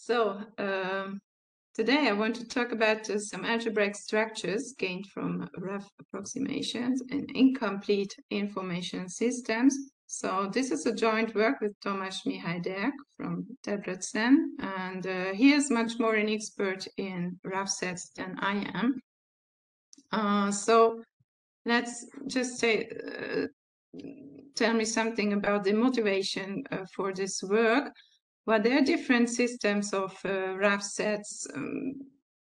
Today I want to talk about some algebraic structures gained from rough approximations and incomplete information systems. So this is a joint work with Tamás Mihálydeák from Debrecen, and he is much more an expert in rough sets than I am. So let's just say, tell me something about the motivation for this work. Well, there are different systems of rough sets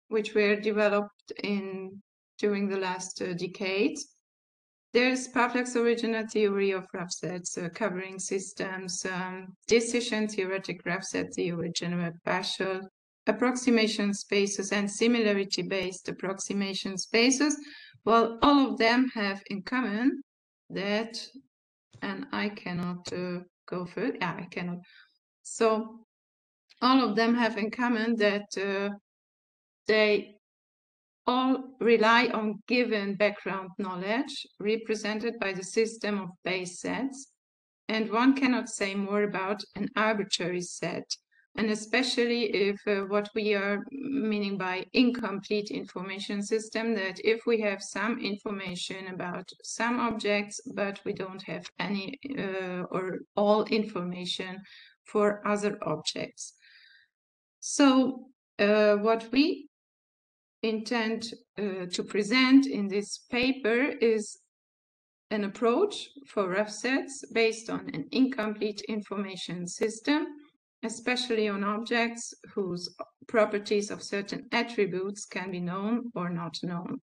which were developed during the last decades. There's Pavlov's original theory of rough sets covering systems, decision theoretic rough set theory, general partial approximation spaces, and similarity-based approximation spaces. Well, all of them have in common that, and I cannot go further. Yeah, I cannot. So all of them have in common that they all rely on given background knowledge represented by the system of base sets, and one cannot say more about an arbitrary set, and especially if what we are meaning by incomplete information system, that if we have some information about some objects but we don't have any or all information for other objects. So what we intend to present in this paper is an approach for rough sets based on an incomplete information system, especially on objects whose properties of certain attributes can be known or not known.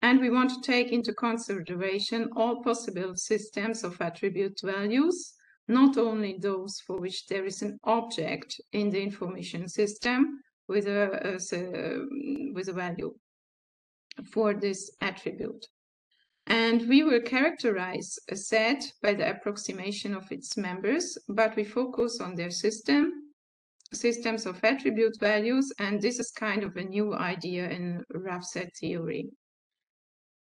And we want to take into consideration all possible systems of attribute values, not only those for which there is an object in the information system with a value for this attribute. And we will characterize a set by the approximation of its members, but we focus on their systems of attribute values, and this is kind of a new idea in rough set theory.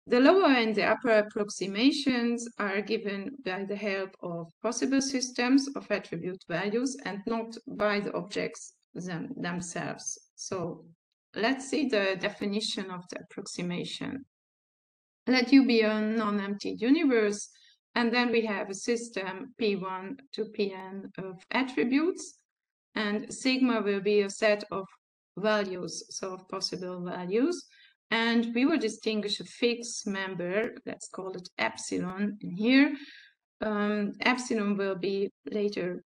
The lower and the upper approximations are given by the help of possible systems of attribute values and not by the objects themselves. So let's see the definition of the approximation. Let U be a non-empty universe, and then we have a system P1 to Pn of attributes, and sigma will be a set of values, so of possible values. And we will distinguish a fixed member, let's call it epsilon in here. Epsilon will be later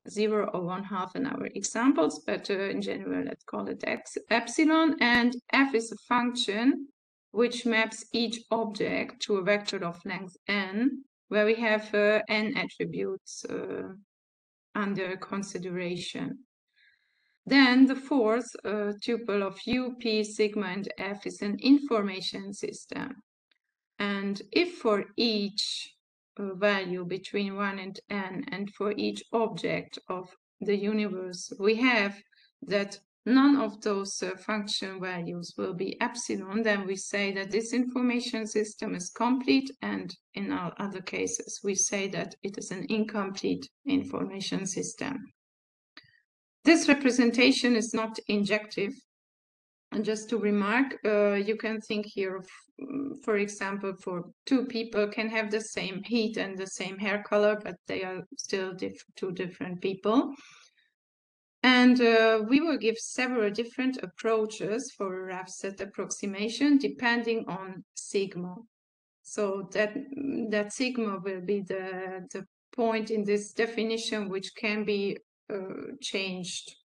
0 or 1/2 in our examples, but in general, let's call it epsilon. And f is a function which maps each object to a vector of length n, where we have n attributes under consideration. Then the fourth tuple of U, P, sigma, and F is an information system. And if for each value between 1 and n, and for each object of the universe, we have that none of those function values will be epsilon, then we say that this information system is complete, and in all other cases, we say that it is an incomplete information system. This representation is not injective. And just to remark, you can think here of, for example, for two people can have the same heat and the same hair color, but they are still two different people. And we will give several different approaches for a rough set approximation depending on sigma. So that sigma will be the point in this definition which can be changed.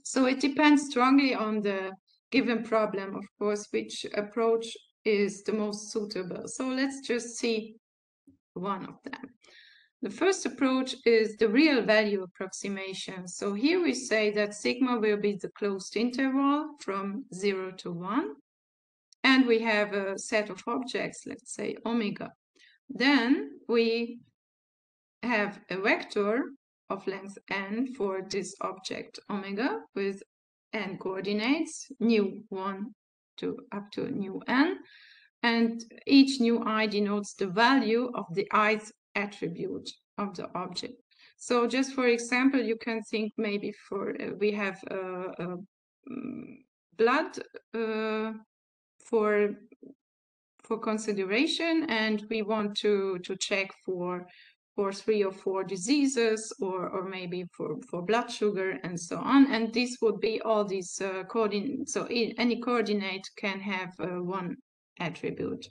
So it depends strongly on the given problem, of course, which approach is the most suitable. So let's just see one of them. The first approach is the real value approximation. So here we say that sigma will be the closed interval from 0 to 1. And we have a set of objects, let's say omega. Then we have a vector of length n for this object omega with n coordinates, nu 1 to up to nu n, and each nu I denotes the value of the ith attribute of the object. So just for example, you can think maybe for we have blood for consideration, and we want to check for 3 or 4 diseases, or maybe for blood sugar and so on. And this would be all these coordinates. So any coordinate can have one attribute.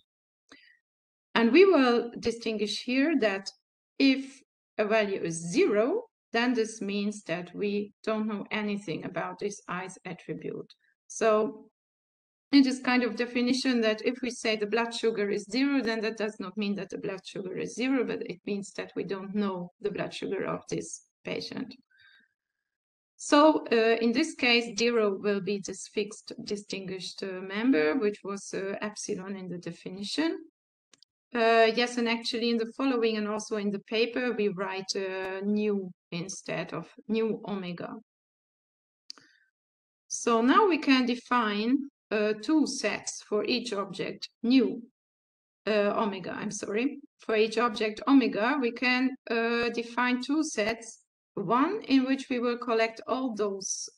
And we will distinguish here that if a value is 0, then this means that we don't know anything about this ith attribute. So it is kind of definition that if we say the blood sugar is 0, then that does not mean that the blood sugar is 0, but it means that we don't know the blood sugar of this patient. So in this case, 0 will be this fixed distinguished member, which was epsilon in the definition. Yes, and actually in the following and also in the paper, we write nu instead of nu omega. So now we can define 2 sets for each object nu omega, I'm sorry. For each object omega, we can define 2 sets. One in which we will collect all those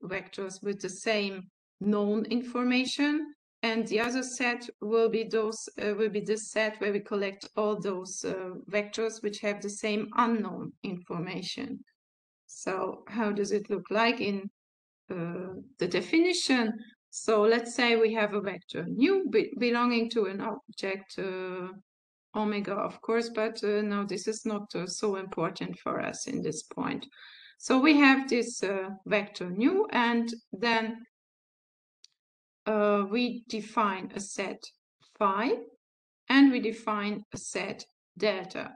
vectors with the same known information, and the other set will be this set where we collect all those vectors which have the same unknown information. So how does it look like in the definition? So let's say we have a vector nu belonging to an object omega, of course, but no, this is not so important for us in this point. So we have this vector nu, and then we define a set phi, and we define a set delta.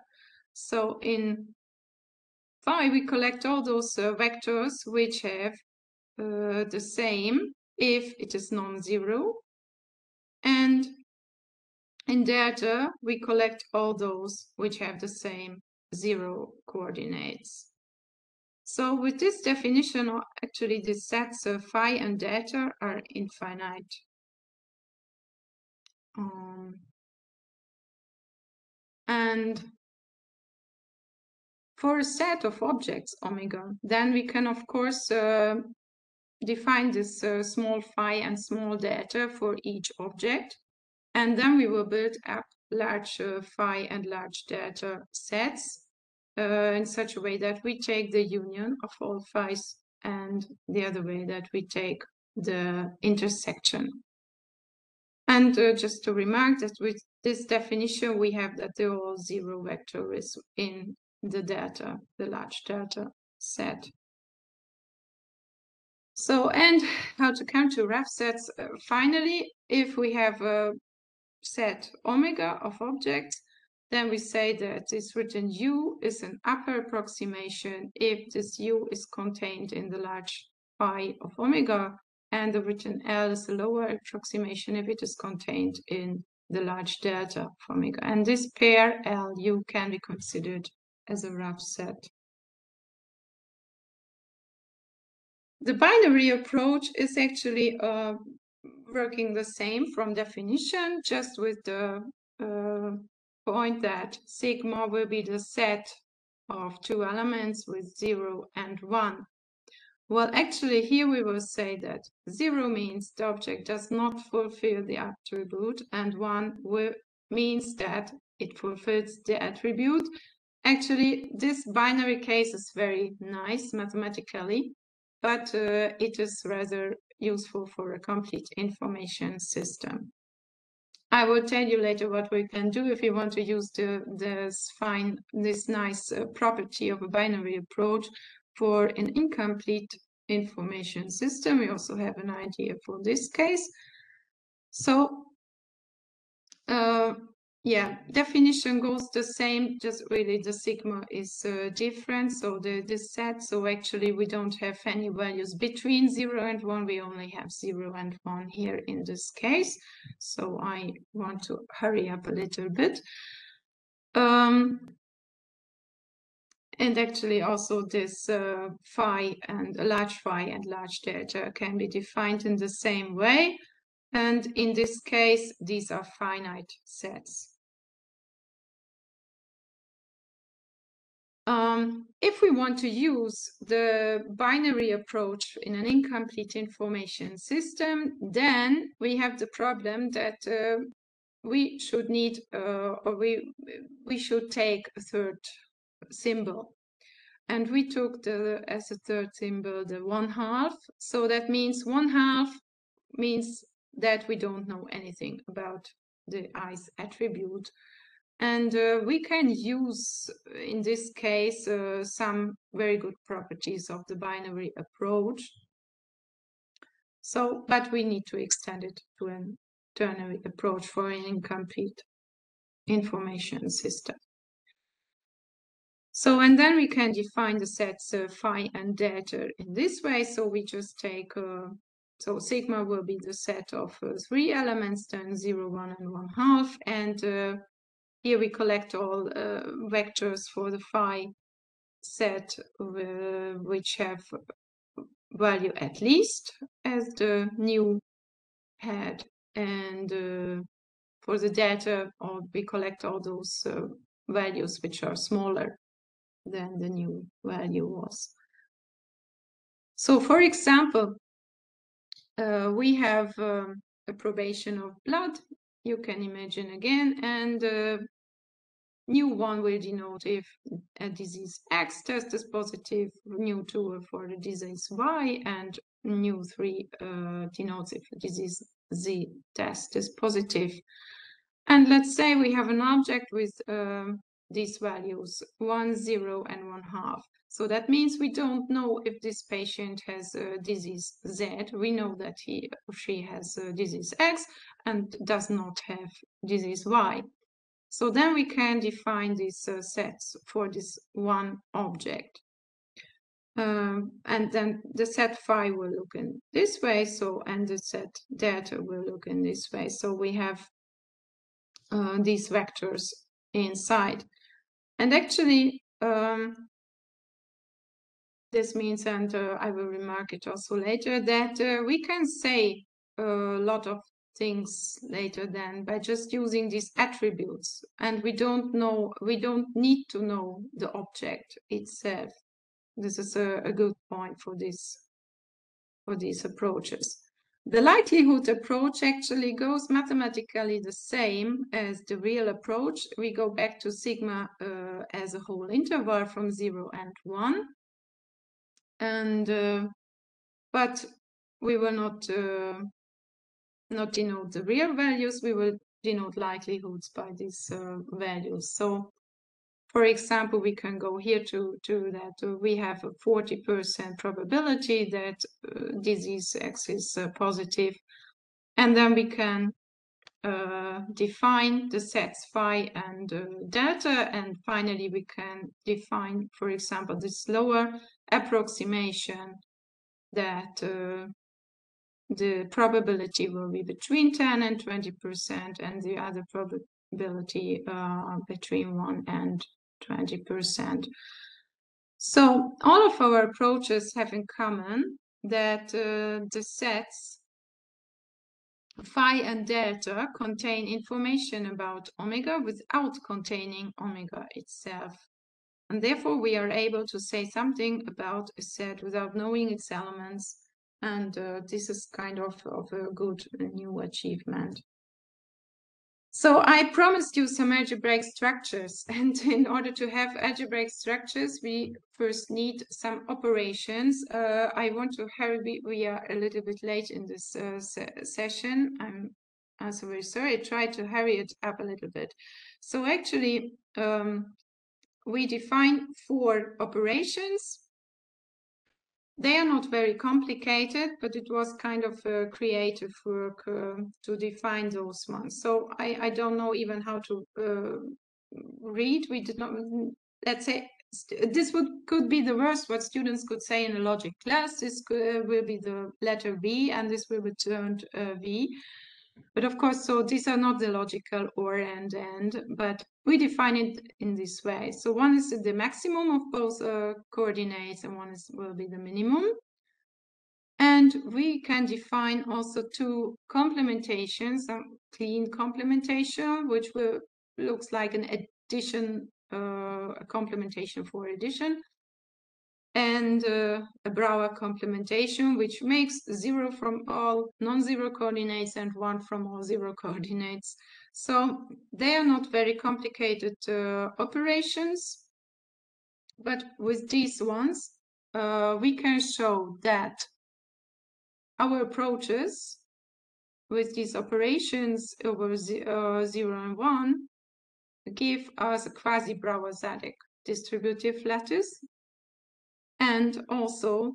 So in phi, we collect all those vectors which have the same if it is non-zero, and in delta we collect all those which have the same 0 coordinates. So with this definition, actually the sets of phi and delta are infinite. And for a set of objects omega, then we can of course define this small phi and small delta for each object, and then we will build up large phi and large delta sets in such a way that we take the union of all phi's, and the other way that we take the intersection. And just to remark that with this definition, we have that the all 0 vector is in the delta, the large delta set. So, and how to count to rough sets. Finally, if we have a set omega of objects, then we say that this written U is an upper approximation if this U is contained in the large phi of omega, and the written L is a lower approximation if it is contained in the large delta of omega. And this pair LU can be considered as a rough set. The binary approach is actually working the same from definition, just with the point that sigma will be the set of 2 elements with 0 and 1. Well, actually here we will say that 0 means the object does not fulfill the attribute, and 1 means that it fulfills the attribute. Actually, this binary case is very nice mathematically, but it is rather useful for a complete information system. I will tell you later what we can do if we want to use this nice property of a binary approach for an incomplete information system. We also have an idea for this case. So, yeah, definition goes the same, just really the sigma is different. So this set, so actually we don't have any values between 0 and 1, we only have 0 and 1 here in this case. So I want to hurry up a little bit. And actually also this phi and a large phi and large delta can be defined in the same way. And in this case, these are finite sets. if we want to use the binary approach in an incomplete information system, then we have the problem that we should need, or we should take a third symbol. And we took as a third symbol the 1/2. So that means 1/2 means that we don't know anything about the i's attribute. And we can use, in this case, some very good properties of the binary approach. So, but we need to extend it to an ternary approach for an incomplete information system. So, and then we can define the sets phi and data in this way. So we just take, so sigma will be the set of 3 elements, then 0, 1, and 1/2. And here we collect all vectors for the phi set which have value at least as the new head. And for the data, we collect all those values which are smaller than the new value was. So for example, we have a probation of blood, you can imagine again, and new 1 will denote if a disease X test is positive, new 2 for the disease Y, and new 3 denotes if a disease Z test is positive. And let's say we have an object with these values 1, 0, and 1/2. So that means we don't know if this patient has disease Z. We know that he or she has disease X and does not have disease Y. So then we can define these sets for this one object. And then the set phi will look in this way, so, and the set data will look in this way. So we have these vectors inside. And actually, this means, and I will remark it also later, that we can say a lot of things later then by just using these attributes, and we don't need to know the object itself. This is a good point for these approaches. The likelihood approach actually goes mathematically the same as the real approach. We go back to sigma as a whole interval from 0 and 1. And but we will not denote the real values, we will denote likelihoods by these values. So for example, we can go here to that we have a 40% probability that disease X is positive, and then we can define the sets phi and delta, and finally we can define, for example, this lower approximation that the probability will be between 10 and 20%, and the other probability between 1 and 20%. So all of our approaches have in common that the sets phi and delta contain information about omega without containing omega itself. And therefore we are able to say something about a set without knowing its elements. And this is kind of a good new achievement. So I promised you some algebraic structures, and in order to have algebraic structures, we first need some operations. I want to hurry, we are a little bit late in this session. I'm so very sorry. I tried to hurry it up a little bit. So actually, we define 4 operations. They are not very complicated, but it was kind of a creative work to define those ones. So I don't know even how to read. We did not, let's say, this could be the worst what students could say in a logic class. This will be the letter V, and this will be turned V. But of course, so these are not the logical or and, but we define it in this way. So one is the maximum of both coordinates, and one will be the minimum. And we can define also 2 complementations, clean complementation, which looks like an addition a complementation for addition, and a Brouwer complementation, which makes 0 from all non-zero coordinates and 1 from all zero coordinates. So they are not very complicated operations, but with these ones, we can show that our approaches with these operations over 0 and 1 give us a quasi-Brouwer-Zadek distributive lattice. And also,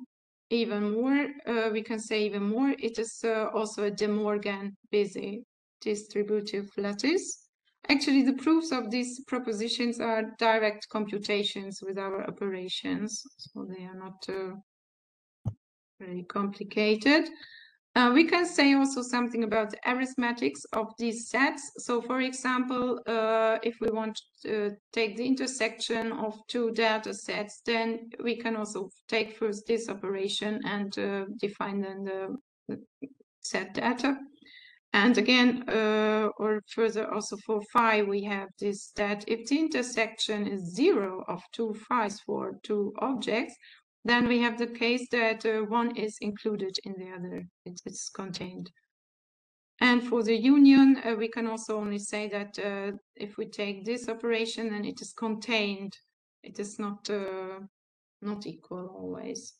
even more, we can say even more, it is also a De Morgan-Bézé distributive lattice. Actually, the proofs of these propositions are direct computations with our operations, so they are not very complicated. We can say also something about the arithmetics of these sets. So, for example, if we want to take the intersection of two data sets, then we can also take first this operation and define then the set data. And again, or further also for phi, we have this, that if the intersection is 0 of two phi's for two objects, then we have the case that one is included in the other, it's contained. And for the union, we can also only say that if we take this operation, then it is contained. It is not equal always.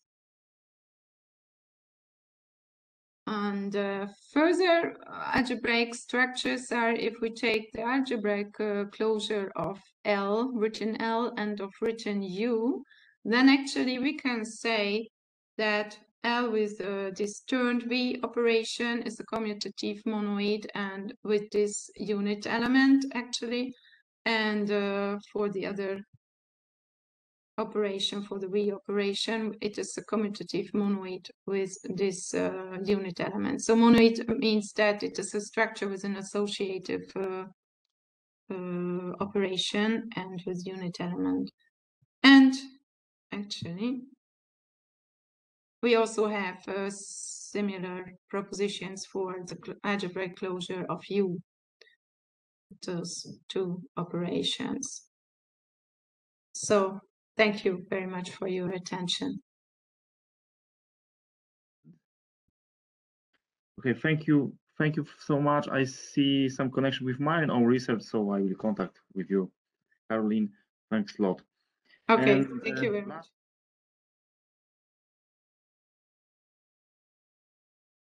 And further algebraic structures are if we take the algebraic closure of L, written L, and of written U, then actually we can say that L with this turned V operation is a commutative monoid, and with this unit element actually, and for the other operation, for the V operation, it is a commutative monoid with this unit element. So monoid means that it is a structure with an associative operation and with unit element. And actually, we also have similar propositions for the algebraic closure of U, those two operations. So thank you very much for your attention. Okay, thank you. Thank you so much. I see some connection with mine on research, so I will contact with you, Carolin. Thanks a lot. Okay, thank you very much.